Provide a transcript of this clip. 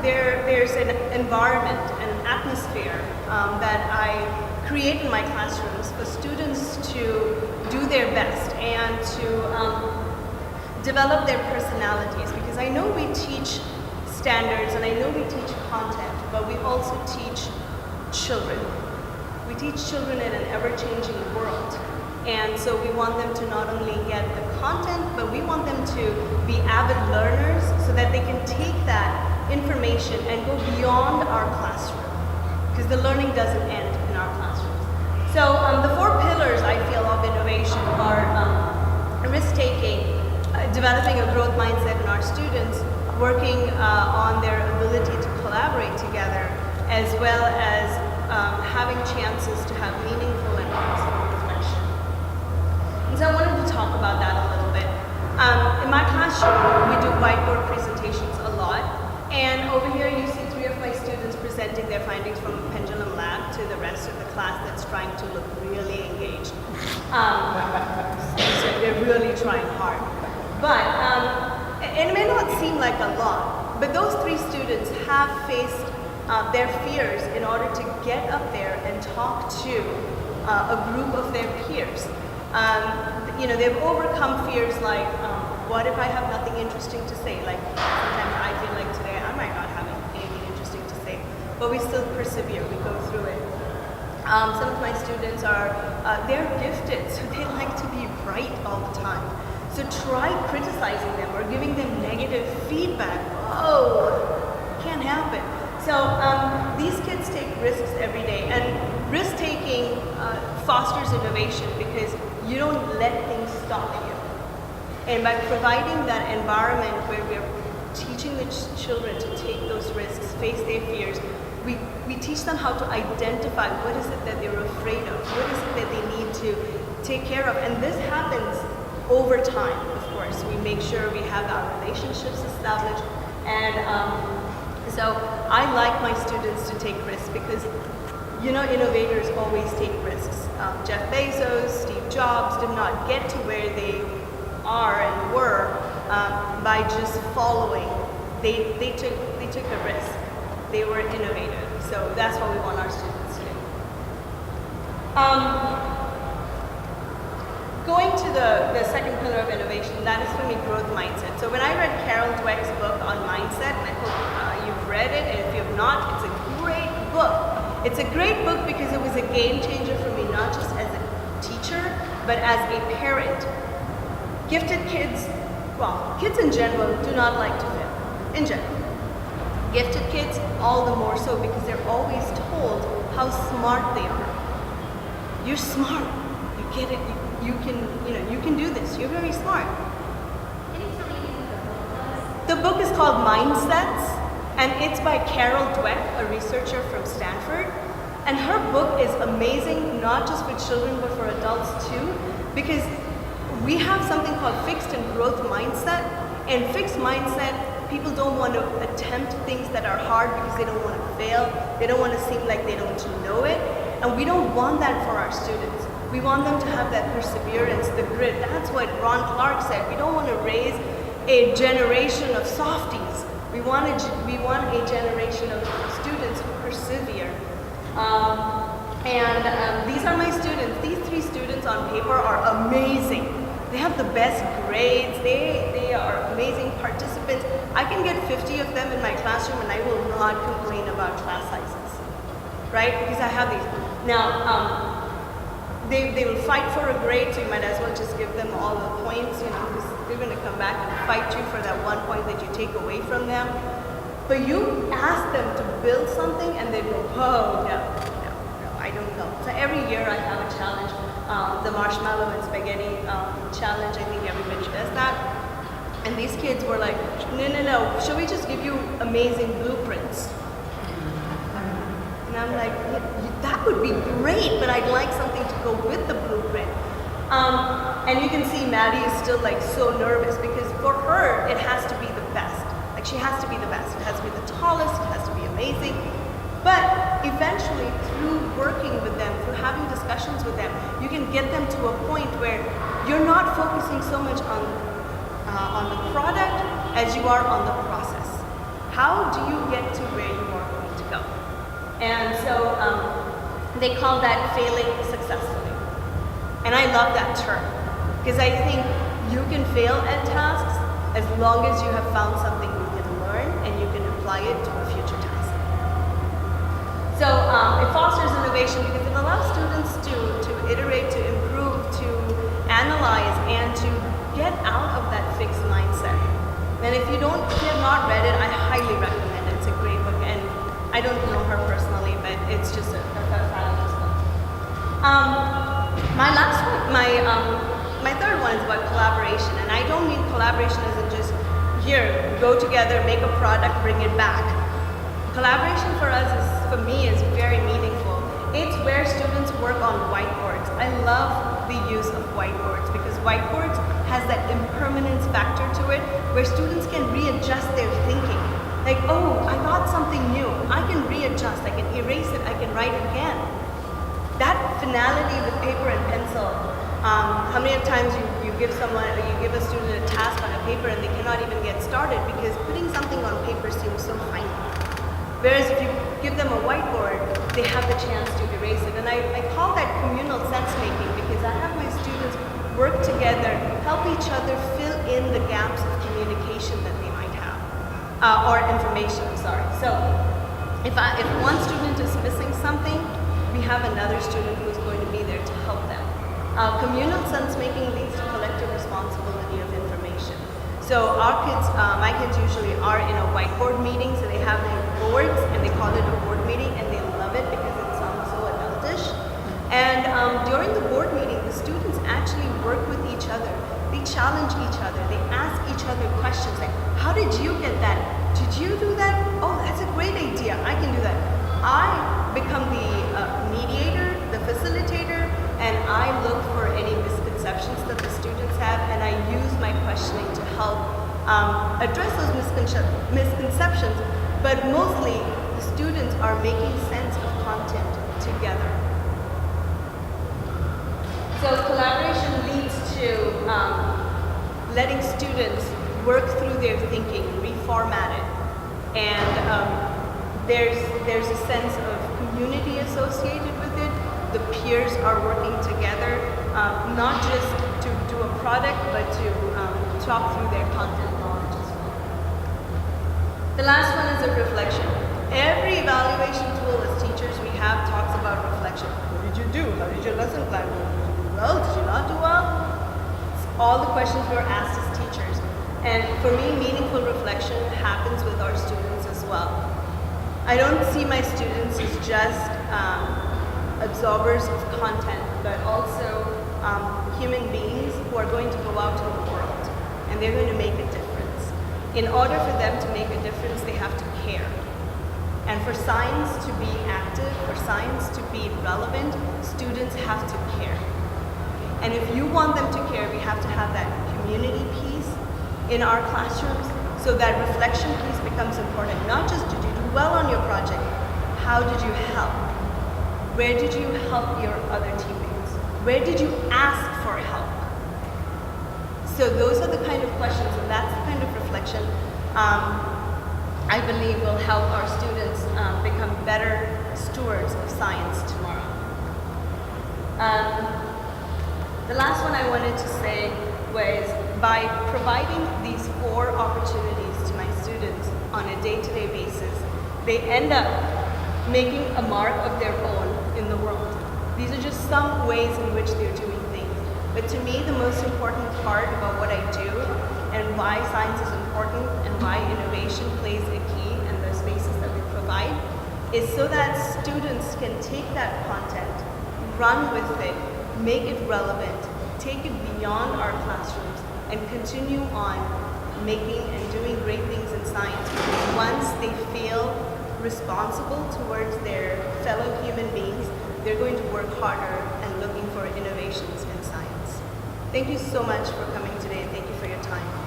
there's an environment, an atmosphere that I create in my classrooms for students to do their best and to develop their personalities, because I know we teach standards and I know we teach content, but we also teach children. We teach children in an ever-changing world. And so we want them to not only get the content, but we want them to be avid learners so that they can take that information and go beyond our classroom, because the learning doesn't end in our classrooms. So the 4 pillars, I feel, of innovation are risk-taking, developing a growth mindset in our students, working on their ability to collaborate together, as well as having chances to have meaningful and honest reflection. And so I wanted to talk about that a little bit. In my classroom, we do whiteboard presentations a lot, and over here you see 3 of my students presenting their findings from Pendulum Lab to the rest of the class that's trying to look really engaged. So they're really trying hard. But it may not seem like a lot, but those 3 students have faced their fears in order to get up there and talk to a group of their peers. They've overcome fears like, what if I have nothing interesting to say? Like, sometimes I feel like today I might not have anything interesting to say, but we still persevere, we go through it. Some of my students they're gifted, so they like to be right all the time. So try criticizing them or giving them negative feedback. Oh, can't happen. So these kids take risks every day, and risk-taking fosters innovation because you don't let things stop you. And by providing that environment where we're teaching the children to take those risks, face their fears, we teach them how to identify what is it that they're afraid of, what is it that they need to take care of. And this happens over time, of course. We make sure we have our relationships established, and so I like my students to take risks because, innovators always take risks. Jeff Bezos, Steve Jobs did not get to where they are and were by just following. They took a risk. They were innovative. So that's what we want our students to do. Going to the second pillar of innovation, that is for me growth mindset. So when I read Carol Dweck's book on mindset, and I hope you've read it, and if you have not, it's a great book. It's a great book because it was a game changer for me, not just as a teacher, but as a parent. Gifted kids, kids in general do not like to fail, in general. Gifted kids, all the more so because they're always told how smart they are. You're smart, you get it, you can do this, you're very smart. Can you tell me what the book was? The book is called Mindsets, and it's by Carol Dweck, a researcher from Stanford. And her book is amazing, not just for children, but for adults too, because we have something called fixed and growth mindset. And fixed mindset, people don't want to attempt things that are hard because they don't want to fail. They don't want to seem like they don't know it. And we don't want that for our students. We want them to have that perseverance, the grit. That's what Ron Clark said. We don't want to raise a generation of softies. We want a generation of students who persevere. These are my students. These 3 students on paper are amazing. They have the best grades. They are amazing participants. I can get 50 of them in my classroom and I will not complain about class sizes, right? Because I have these. Now, they will fight for a grade, so you might as well just give them all the points, because they're going to come back and fight you for that 1 point that you take away from them. But you ask them to build something and they go, oh, no, I don't know. So every year I have a challenge, the marshmallow and spaghetti challenge. I think everybody does that. And these kids were like, no, should we just give you amazing blueprints? And I'm like, that would be great, but I'd like something to go with the blueprint. And you can see Maddie is still like so nervous because for her, it has to be the best. Like she has to be the best. It has to be the tallest, it has to be amazing. But eventually, through working with them, through having discussions with them, you can get them to a point where you're not focusing so much on the product as you are on the process. how do you get to where you are going to go? And so they call that failing successfully. And I love that term because I think you can fail at tasks as long as you have found something you can learn and you can apply it to a future task. So it fosters innovation because it allows students to iterate, to improve, to analyze, and to get out of that fixed mindset. And if you have not read it, I highly recommend it. It's a great book, and I don't know her personally, but it's just a fabulous book. My last one, my third one is about collaboration, and I don't mean collaboration as in just here, go together, make a product, bring it back. Collaboration for us for me is very meaningful. It's where students work on whiteboards. I love the use of whiteboards because whiteboards has that impermanence factor to it where students can readjust their thinking. Like, oh, I got something new. I can readjust, I can erase it, I can write it again. That finality with paper and pencil, how many times you give a student a task on a paper and they cannot even get started because putting something on paper seems so final. Whereas if you give them a whiteboard, they have the chance to erase it. And I call that communal sense making because I have my students work together, help each other fill in the gaps of communication that they might have, or information, I'm sorry. So if one student is missing something, we have another student who's going to be there to help them. Communal sense making leads to collective responsibility of information. So my kids usually are in a whiteboard meeting, so they have their boards and they call it a board meeting and they love it because it sounds so adultish. And during the board meeting, the students actually work with each other. They challenge each other. They ask each other questions like, how did you get that? Did you do that? Oh, that's a great idea. I can do that. I become the mediator, the facilitator, and I look for any misconceptions that the students have, and I use my questioning to help address those misconceptions, but mostly the students are making sense of content together. So collaboration leads to letting students work through their thinking, reformat it, and there's a sense of community associated with it. The peers are working together, not just to do a product, but to talk through their content knowledge as well. The last one is a reflection. Every evaluation tool as teachers we have talks about reflection. What did you do? How did your lesson plan go? Did you do well? Did you not do well? It's all the questions we're asked as teachers. And for me, meaningful reflection happens with our students as well. I don't see my students as just absorbers of content, but also human beings who are going to go out in the world and they're going to make a difference. In order for them to make a difference, they have to care. And for science to be active, for science to be relevant, students have to care. And if you want them to care, we have to have that community piece in our classrooms so that reflection piece becomes important. Not just did you do well on your project, how did you help? Where did you help your other teammates? Where did you ask for help? So those are the kind of questions, and that's the kind of reflection I believe will help our students become better stewards of science tomorrow. The last one I wanted to say was by providing these 4 opportunities to my students on a day-to-day basis, they end up making a mark of their own in the world. These are just some ways in which they're doing things. But to me, the most important part about what I do and why science is important and why innovation plays a key in the spaces that we provide is so that students can take that content, run with it, make it relevant, take it beyond our classrooms, and continue on making and doing great things in science. Because once they feel responsible towards their fellow human beings, they're going to work harder and looking for innovations in science. Thank you so much for coming today, and thank you for your time.